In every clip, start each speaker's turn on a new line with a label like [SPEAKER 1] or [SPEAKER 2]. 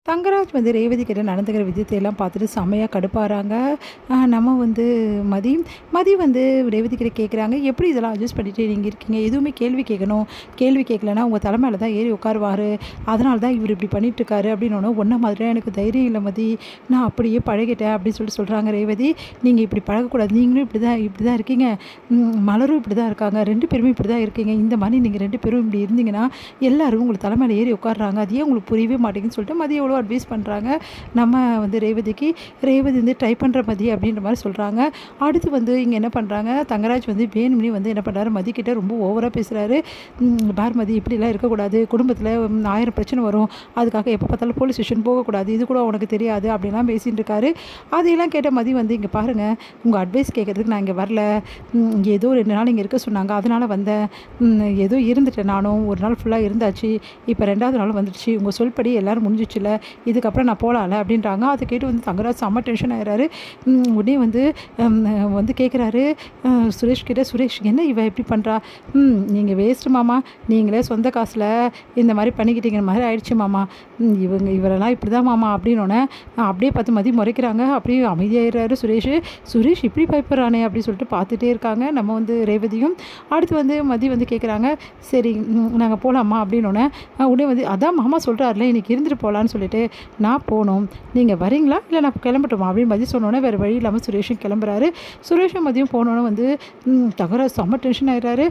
[SPEAKER 1] தங்கராஜ் வந்து ரேவதி கிட்ட நடந்துக்கிற விதத்தையெல்லாம் பார்த்துட்டு செம்மையாக கடுப்பாகிறாங்க. நம்ம வந்து மதி மதி வந்து ரேவதி கிட்ட கேட்குறாங்க, எப்படி இதெல்லாம் அட்ஜஸ்ட் பண்ணிட்டு நீங்கள் இருக்கீங்க? எதுவுமே கேள்வி கேட்கணும், கேள்வி கேட்கலன்னா உங்கள் தலைமையில தான் ஏறி உட்காருவார், அதனால தான் இவர் இப்படி பண்ணிட்டுருக்காரு அப்படின்னு. ஒன்றை மாதிரியாக எனக்கு தைரியம் இல்லை மதி, நான் அப்படியே பழகிட்டேன் அப்படின்னு சொல்கிறாங்க ரேவதி. நீங்கள் இப்படி பழகக்கூடாது, நீங்களும் இப்படி தான் இருக்கீங்க, மலரும் இப்படி தான் இருக்காங்க, 2 பேருமே இப்படி தான் இருக்கீங்க. இந்த மாதிரி நீங்கள் 2 பேரும் இப்படி இருந்தீங்கன்னா எல்லாரும் உங்களுக்கு தலைமையில் ஏறி உட்காடுறாங்க, அதையே உங்களுக்கு புரியவே மாட்டேங்குன்னு சொல்லிட்டு மதி எவ்வளோ அட்வைஸ் பண்ணுறாங்க. நம்ம வந்து ரேவதி வந்து ட்ரை பண்ணுற மதி அப்படின்ற மாதிரி சொல்கிறாங்க. அடுத்து வந்து இங்கே என்ன பண்ணுறாங்க, தங்கராஜ் வந்து வேணும்னே வந்து என்ன பண்ணுறாரு, மதிக்கிட்ட ரொம்ப ஓவராக பேசுகிறாரு. பார் மதி, இப்படிலாம் இருக்கக்கூடாது, குடும்பத்தில் 1000 பிரச்சனை வரும், அதுக்காக எப்போ பார்த்தாலும் போலீஸ் ஸ்டேஷன் போகக்கூடாது, இது கூட உனக்கு தெரியாது அப்படின்லாம் பேசிகிட்டு இருக்காரு. அதையெல்லாம் கேட்ட மதி வந்து, இங்கே பாருங்கள், உங்கள் அட்வைஸ் கேட்குறதுக்கு நான் இங்கே வரல, ஏதோ 2 நாள் இங்கே இருக்க சொன்னாங்க, அதனால் வந்தேன், ஏதோ இருந்துட்டேன், நானும் ஒரு நாள் ஃபுல்லாக இருந்தாச்சு, இப்போ 2வது நாள் வந்துடுச்சு, உங்கள் சொல்படி எல்லோரும் முடிஞ்சிச்சுல, இதுக்கப்புறம் நான் போகலாம்ல அப்படின்றாங்க. அதை கேட்டு வந்து தங்கராஜ் செம்ம டென்ஷன் ஆகிறாரு. உடனே வந்து கேட்குறாரு சுரேஷ் கிட்ட, சுரேஷ் என்ன இவ எப்படி பண்ணுறா, நீங்கள் வேஸ்ட்டு மாமா, நீங்களே சொந்த காசில் இந்த மாதிரி பண்ணிக்கிட்டீங்கிற மாதிரி ஆயிடுச்சு மாமா, இவரெல்லாம் இப்படி தான் மாமா அப்படின்னோடனே அப்படியே பார்த்து மதி முறைக்கிறாங்க. அப்படியே அமைதியாகிறாரு சுரேஷ் இப்படி பயப்படுறானே அப்படின்னு சொல்லிட்டு பார்த்துட்டே இருக்காங்க நம்ம வந்து ரேவதியும். அடுத்து வந்து மதி வந்து கேட்குறாங்க, சரி நாங்கள் போகலாமா அப்படின்னோடனே உடனே வந்து, அதான் மாமா சொல்கிறாருல இன்றைக்கி இருந்துட்டு போகலான்னு சொல்லிட்டு, நான் போகணும், நீங்கள் வரீங்களா இல்லை நான் கிளம்பட்டுமா அப்படின்னு மதி சொன்னோன்னே வேறு வழி இல்லாமல் சுரேஷும் கிளம்புறாரு. சுரேஷும் மதியம் போனோன்னே வந்து தகராறு செம்ம டென்ஷன் ஆகிறாரு.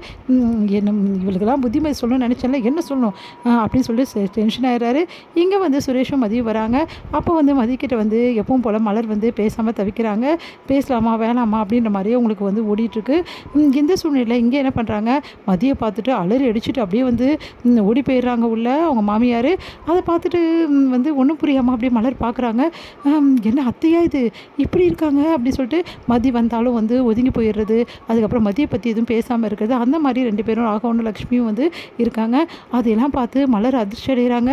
[SPEAKER 1] என்ன இவளுக்கெல்லாம் புத்திமதி சொல்லணும்னு நினச்சேன்ல, என்ன சொல்லணும் அப்படின்னு சொல்லிட்டு டென்ஷன் ஆகிறாரு. இங்கே வந்து சுரேஷும் மதியம் வராங்க. அப்போ வந்து மதிக்கிட்ட வந்து எப்பவும் போல் மலர் வந்து பேசாமல் தவிக்கிறாங்க. பேசலாமா வேணாமா அப்படின்ற மாதிரியே உங்களுக்கு வந்து ஓடிட்டுருக்கு. இந்த சூழ்நிலையில் இங்கே என்ன பண்ணுறாங்க, மதியை பார்த்துட்டு அலறி அடிச்சுட்டு அப்படியே வந்து ஓடி போயிடுறாங்க உள்ள அவங்க மாமியார். அதை பார்த்துட்டு வந்து ஒன்றும் புரியாமல் அப்படியே மலர் பார்க்குறாங்க. என்ன அத்தையா இது இப்படி இருக்காங்க அப்படின்னு சொல்லிட்டு மதி வந்தாலும் வந்து ஒதுங்கி போயிடுறது, அதுக்கப்புறம் மதியை பற்றி எதுவும் பேசாமல் இருக்கிறது, அந்த மாதிரி 2 பேரும் ராகவனும் லக்ஷ்மியும் வந்து இருக்காங்க. அதையெல்லாம் பார்த்து மலர் அதிர்ச்சி அடைகிறாங்க.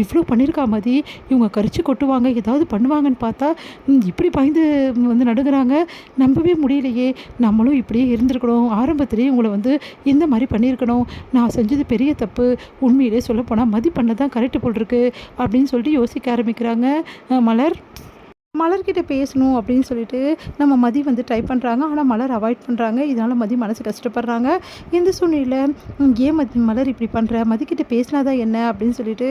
[SPEAKER 1] இவ்வளோ பண்ணியிருக்கா மதி, இவங்க கரிச்சு கொட்டுவாங்க, ஏதாவது பண்ணுவாங்கன்னு பார்த்தா இப்படி பயந்து வந்து நடுங்கிறாங்க. நம்பவே முடியலையே, நம்மளும் இப்படியே இருந்திருக்கணும், ஆரம்பத்திலேயே உங்களை வந்து இந்த மாதிரி பண்ணியிருக்கணும், நான் செஞ்சது பெரிய தப்பு, உண்மையிலே சொல்லப்போனால் மதி பண்ணதான் கரெக்டு போல் இருக்கு அப்படின்னு சொல்லிட்டு யோசிக்க ஆரம்பிக்கிறாங்க மலர்கிட்ட பேசணும் அப்படின்னு சொல்லிட்டு நம்ம மதி வந்து ட்ரை பண்ணுறாங்க. ஆனால் மலர் அவாய்ட் பண்ணுறாங்க. இதனால் மதி மனசு கஷ்டப்படுறாங்க. இந்த சூழ்நிலையில் ஏன் மலர் இப்படி பண்ணுற, மதிக்கிட்ட பேசினாதான் என்ன அப்படின்னு சொல்லிட்டு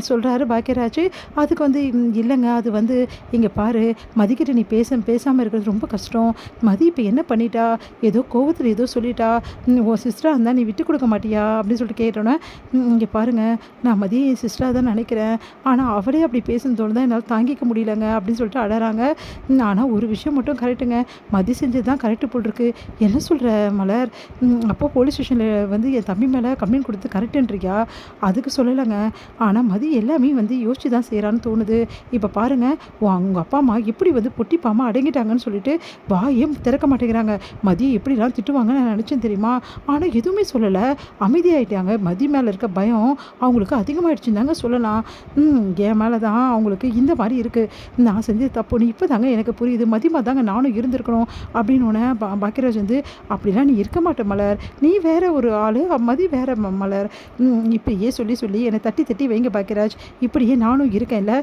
[SPEAKER 1] சொல்கிறாரு பாக்கியராஜ். அதுக்கு வந்து இல்லைங்க, அது வந்து இங்கே பாரு, மதிக்கிட்ட நீ பேசாமல் இருக்கிறது ரொம்ப கஷ்டம், மதி இப்போ என்ன பண்ணிட்டா, ஏதோ கோவத்தில் ஏதோ சொல்லிட்டா, உன் சிஸ்டராக இருந்தால் நீ விட்டு கொடுக்க மாட்டியா அப்படின்னு சொல்லிட்டு கேட்டோன்னே, இங்கே பாருங்கள், நான் மதியை என் சிஸ்டராக தான் நினைக்கிறேன், ஆனால் அவளே அப்படி பேசுன்னு தோணுதான் என்னால் தாங்கிக்க முடியலங்க அப்படின்னு சொல்லிட்டு அழறாங்க. ஆனால் ஒரு விஷயம் மட்டும் கரெக்டுங்க, மதி செஞ்சது தான் கரெக்டு போட்டிருக்கு. என்ன சொல்கிற மலர், அப்போ போலீஸ் ஸ்டேஷனில் வந்து என் தம்பி மேலே கம்ப்ளைண்ட் கொடுத்து கரெக்டுன்றியா, அதுக்கு சொல்லலைங்க, ஆனால் மதி எல்லாமே வந்து யோசிச்சு தான் செய்கிறான்னு தோணுது. இப்போ பாருங்கள், உங்கள் அப்பா அம்மா எப்படி வந்து பொட்டிப்பாமல் அடங்கிட்டாங்கன்னு சொல்லிட்டு வாயும் திறக்க மாட்டேங்கிறாங்க. மதியை எப்படிலாம் திட்டுவாங்கன்னு நான் நினச்சேன் தெரியுமா, ஆனால் எதுவுமே சொல்லலை, அமைதியாகிட்டாங்க. மதி மேலே இருக்க பயம் அவங்களுக்கு அதிகமாகிடுச்சுன்னு தாங்க சொல்லலாம். என் மேலே தான் அவங்களுக்கு இந்த மாதிரி இருக்குது, நான் செஞ்சு தப்புன்னு இப்போ தாங்க எனக்கு புரியுது, மதியமாக தாங்க நானும் இருந்திருக்கணும் அப்படின்னு. பாக்கியராஜ் வந்து, அப்படிலாம் நீ இருக்க மாட்டே மலர், நீ வேற ஒரு ஆள், மதி வேற மலர், இப்படியே சொல்லி என்னை தட்டி வைங்க பாக்கியராஜ், இப்படியே நானும் இருக்கேன்ல,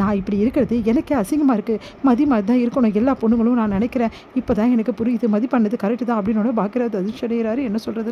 [SPEAKER 1] நான் இப்படி இருக்கிறது எனக்கே அசிங்கமாக இருக்குது, மதி மாதிரி தான் இருக்கணும் எல்லா பொண்ணுங்களும் நான் நினைக்கிறேன், இப்போ தான் எனக்கு புரியுது மதி பண்ணது கரெக்டு தான் அப்படின்னு பாக்கியராஜ் அதிர்ச்சி அடைகிறாரு. என்ன சொல்கிறது.